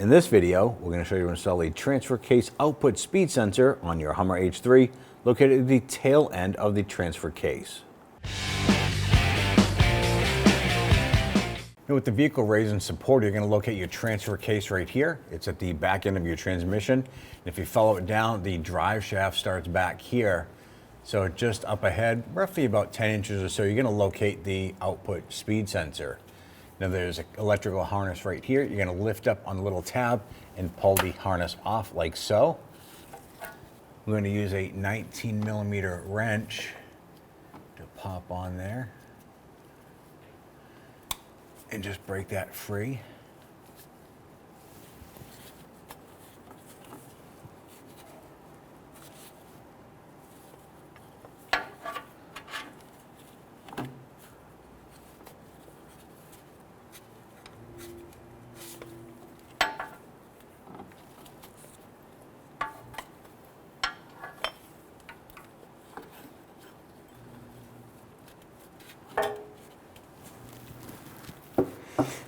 In this video, we're going to show you how to install a transfer case output speed sensor on your Hummer H3 located at the tail end of the transfer case. Now with the vehicle raised and supported, you're going to locate your transfer case right here. It's at the back end of your transmission. And if you follow it down, the drive shaft starts back here. So just up ahead, roughly about 10 inches or so, you're going to locate the output speed sensor. Now there's an electrical harness right here. You're going to lift up on the little tab and pull the harness off like so. I'm going to use a 19mm wrench to pop on there and just break that free.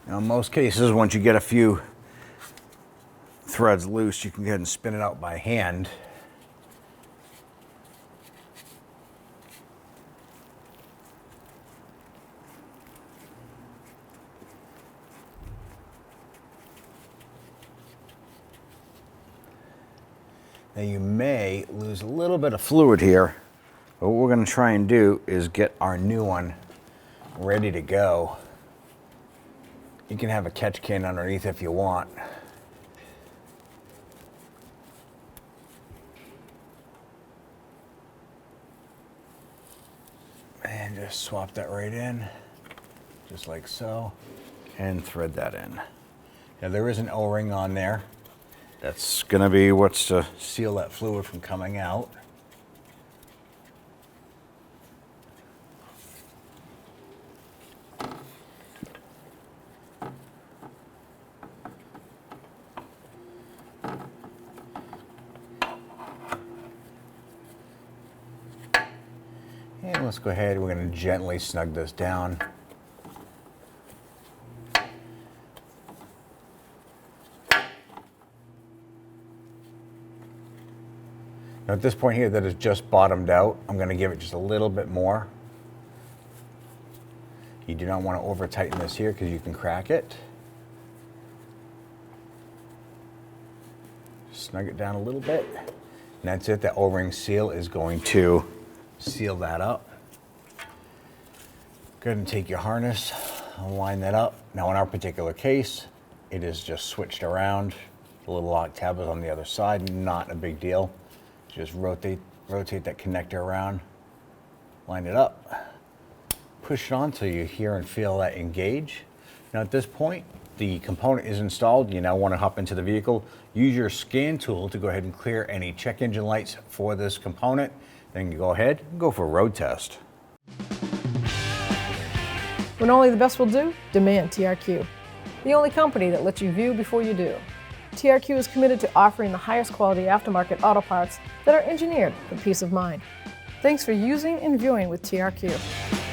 Now in most cases, once you get a few threads loose, you can go ahead and spin it out by hand. Now you may lose a little bit of fluid here, but what we're going to try and do is get our new one ready to go. You can have a catch can underneath if you want. And just swap that right in, just like so, and thread that in. Now there is an O-ring on there. That's gonna be what's to seal that fluid from coming out. And let's go ahead, we're going to gently snug this down. Now at this point here that is just bottomed out, I'm going to give it just a little bit more. You do not want to over tighten this here because you can crack it. Snug it down a little bit. And that's it, the O-ring seal is going to seal that up. Go ahead and take your harness and line that up. Now in our particular case, it is just switched around. The little lock tab is on the other side, not a big deal. Just rotate that connector around, line it up, push it on till you hear and feel that engage. Now at this point, the component is installed. You now want to hop into the vehicle. Use your scan tool to go ahead and clear any check engine lights for this component. Then you go ahead and go for a road test. When only the best will do, demand TRQ. The only company that lets you view before you do. TRQ is committed to offering the highest quality aftermarket auto parts that are engineered for peace of mind. Thanks for using and viewing with TRQ.